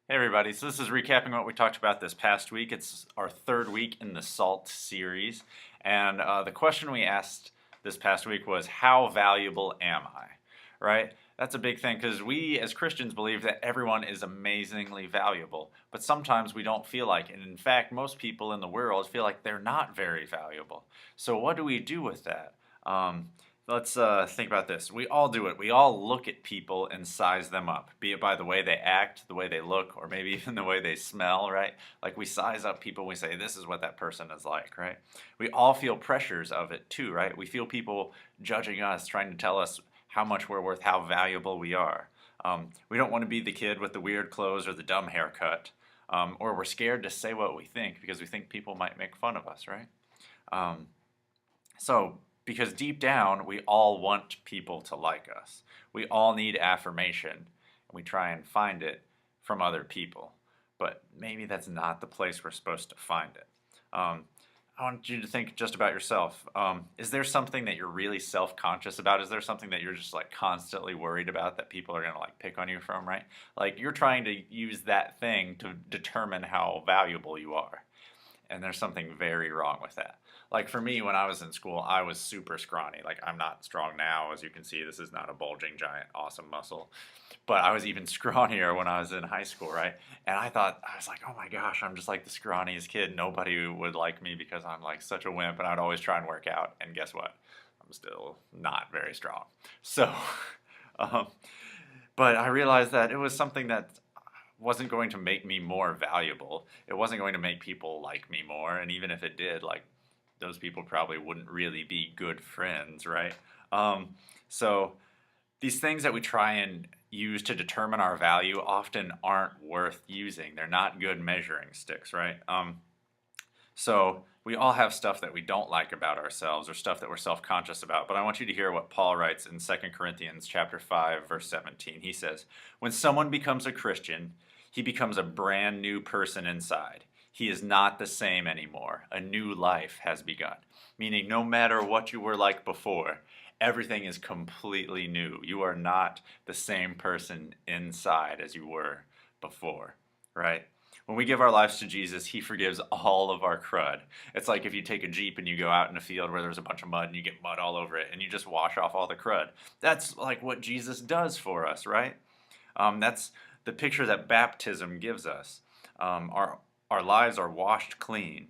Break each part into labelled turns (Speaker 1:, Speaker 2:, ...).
Speaker 1: Hey everybody, so this is recapping what we talked about this past week. It's our third week in the SALT series, and the question we asked this past week was, how valuable am I? Right? That's a big thing because we as Christians believe that everyone is amazingly valuable, but sometimes we don't feel like it. And in fact, most people in the world feel like they're not very valuable. So what do we do with that? Let's think about this. We all do it. We all look at people and size them up, be it by the way they act, the way they look, or maybe even the way they smell, right? Like we size up people, we say, this is what that person is like, right? We all feel pressures of it too, right? We feel people judging us, trying to tell us how much we're worth, how valuable we are. We don't want to be the kid with the weird clothes or the dumb haircut, or we're scared to say what we think because we think people might make fun of us, right? Um, so, because deep down, we all want people to like us. We all need affirmation, and we try and find it from other people. But maybe that's not the place we're supposed to find it. I want you to think just about yourself. Is there something that you're really self-conscious about? Is there something that you're just like constantly worried about that people are gonna like pick on you from, right? Like you're trying to use that thing to determine how valuable you are. And there's something very wrong with that. Like for me, when I was in school, I was super scrawny. Like I'm not strong now, as you can see. This is not a bulging, giant, awesome muscle. But I was even scrawnier when I was in high school, right? And I was like, oh my gosh, I'm just like the scrawniest kid. Nobody would like me because I'm like such a wimp, and I'd always try and work out. And guess what? I'm still not very strong. So, um, but I realized that it was something that wasn't going to make me more valuable. It wasn't going to make people like me more. And even if it did, like those people probably wouldn't really be good friends, right? So these things that we try and use to determine our value often aren't worth using. They're not good measuring sticks, right? So we all have stuff that we don't like about ourselves or stuff that we're self-conscious about. But I want you to hear what Paul writes in 2 Corinthians chapter 5, verse 17. He says, when someone becomes a Christian, he becomes a brand new person inside. He is not the same anymore. A new life has begun. Meaning no matter what you were like before, everything is completely new. You are not the same person inside as you were before, right? When we give our lives to Jesus, he forgives all of our crud. It's like if you take a Jeep and you go out in a field where there's a bunch of mud and you get mud all over it and you just wash off all the crud. That's like what Jesus does for us, right? That's the picture that baptism gives us. Our lives are washed clean.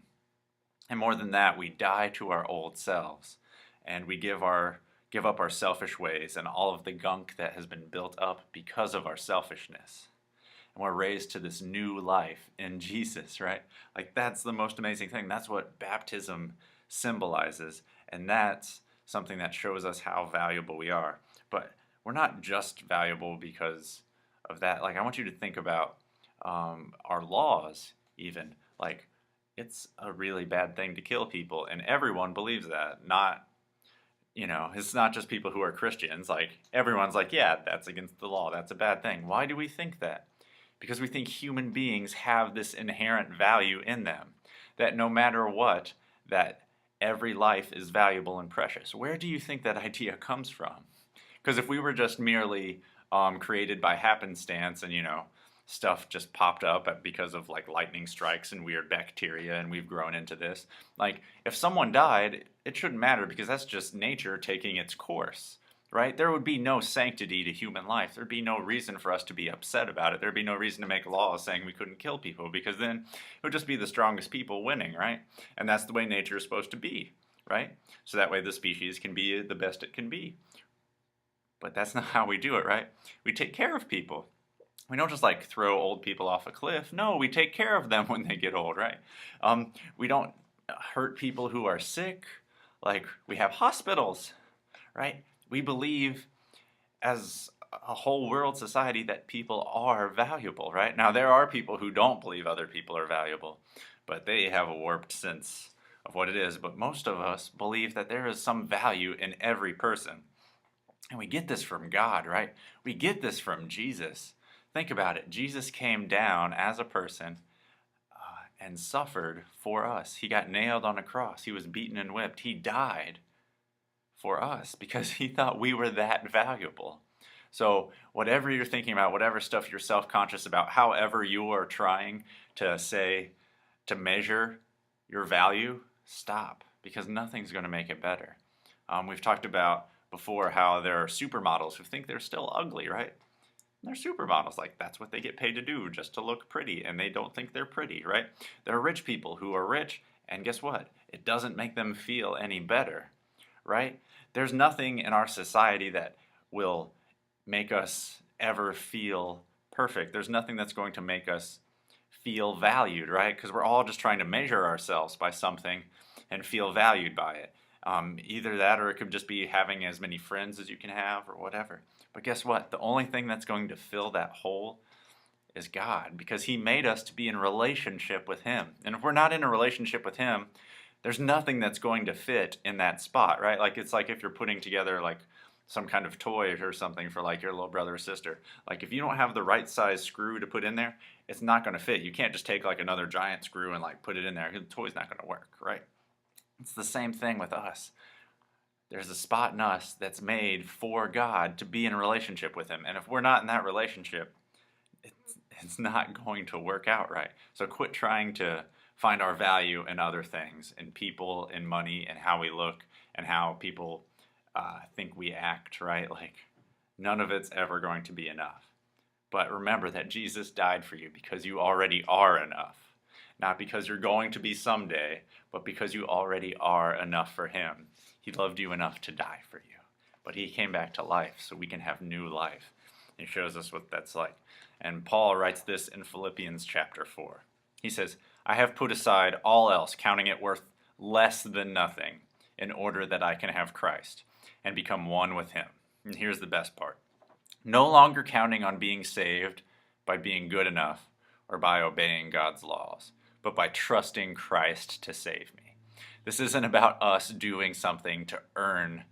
Speaker 1: And more than that, we die to our old selves and we give up our selfish ways and all of the gunk that has been built up because of our selfishness. And we're raised to this new life in Jesus, right? Like that's the most amazing thing. That's what baptism symbolizes. And that's something that shows us how valuable we are. But we're not just valuable because of that. Like I want you to think about our laws even. Like it's a really bad thing to kill people. And everyone believes that. It's not just people who are Christians. Like everyone's like, yeah, that's against the law. That's a bad thing. Why do we think that? Because we think human beings have this inherent value in them, that no matter what, that every life is valuable and precious. Where do you think that idea comes from? Because if we were just merely created by happenstance and, stuff just popped up because of like lightning strikes and weird bacteria and we've grown into this, like if someone died, it shouldn't matter because that's just nature taking its course. Right? There would be no sanctity to human life. There'd be no reason for us to be upset about it. There'd be no reason to make laws saying we couldn't kill people because then it would just be the strongest people winning, right? And that's the way nature is supposed to be, right? So that way the species can be the best it can be. But that's not how we do it, right? We take care of people. We don't just like throw old people off a cliff. No, we take care of them when they get old, right? We don't hurt people who are sick. Like we have hospitals, right? We believe as a whole world society that people are valuable, right? Now, there are people who don't believe other people are valuable, but they have a warped sense of what it is. But most of us believe that there is some value in every person. And we get this from God, right? We get this from Jesus. Think about it. Jesus came down as a person and suffered for us. He got nailed on a cross. He was beaten and whipped. He died for us because he thought we were that valuable. So whatever you're thinking about, whatever stuff you're self-conscious about, however you are trying to to measure your value, stop, because nothing's going to make it better. We've talked about before how there are supermodels who think they're still ugly, right? They're supermodels, like that's what they get paid to do, just to look pretty, and they don't think they're pretty, right? There are rich people who are rich, and guess what? It doesn't make them feel any better, right? There's nothing in our society that will make us ever feel perfect. There's nothing that's going to make us feel valued, right? Because we're all just trying to measure ourselves by something and feel valued by it. Either that, or it could just be having as many friends as you can have or whatever. But guess what? The only thing that's going to fill that hole is God, because he made us to be in relationship with him. And if we're not in a relationship with him, there's nothing that's going to fit in that spot, right? Like it's like if you're putting together like some kind of toy or something for like your little brother or sister. Like if you don't have the right size screw to put in there, it's not going to fit. You can't just take like another giant screw and like put it in there. The toy's not going to work, right? It's the same thing with us. There's a spot in us that's made for God to be in a relationship with him. And if we're not in that relationship, it's not going to work out right. So quit trying to find our value in other things, in people, in money, and how we look, and how people think we act, right? Like, none of it's ever going to be enough. But remember that Jesus died for you because you already are enough. Not because you're going to be someday, but because you already are enough for him. He loved you enough to die for you. But he came back to life so we can have new life. He shows us what that's like. And Paul writes this in Philippians chapter 4. He says, I have put aside all else, counting it worth less than nothing, in order that I can have Christ and become one with him. And here's the best part. No longer counting on being saved by being good enough or by obeying God's laws, but by trusting Christ to save me. This isn't about us doing something to earn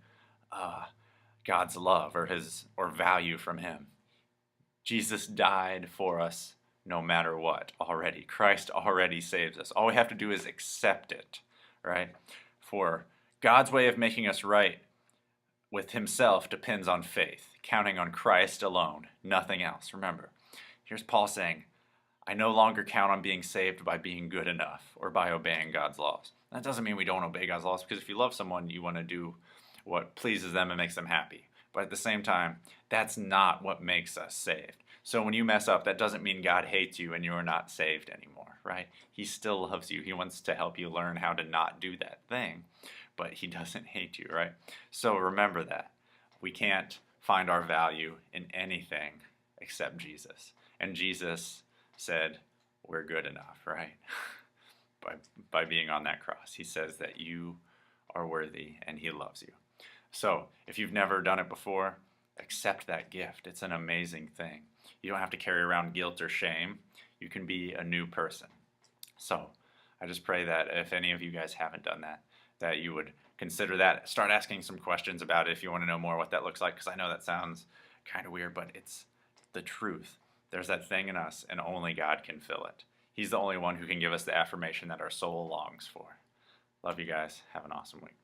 Speaker 1: God's love or value from him. Jesus died for us no matter what already. Christ already saves us. All we have to do is accept it, right? For God's way of making us right with himself depends on faith, counting on Christ alone, nothing else. Remember, here's Paul saying, I no longer count on being saved by being good enough or by obeying God's laws. That doesn't mean we don't obey God's laws, because if you love someone, you want to do what pleases them and makes them happy. But at the same time, that's not what makes us saved. So when you mess up, that doesn't mean God hates you and you're not saved anymore, right? He still loves you. He wants to help you learn how to not do that thing, but he doesn't hate you, right? So remember that. We can't find our value in anything except Jesus. And Jesus said, we're good enough, right? by being on that cross. He says that you are worthy and he loves you. So if you've never done it before, accept that gift. It's an amazing thing. You don't have to carry around guilt or shame. You can be a new person. So I just pray that if any of you guys haven't done that, that you would consider that. Start asking some questions about it if you want to know more what that looks like, because I know that sounds kind of weird, but it's the truth. There's that thing in us, and only God can fill it. He's the only one who can give us the affirmation that our soul longs for. Love you guys. Have an awesome week.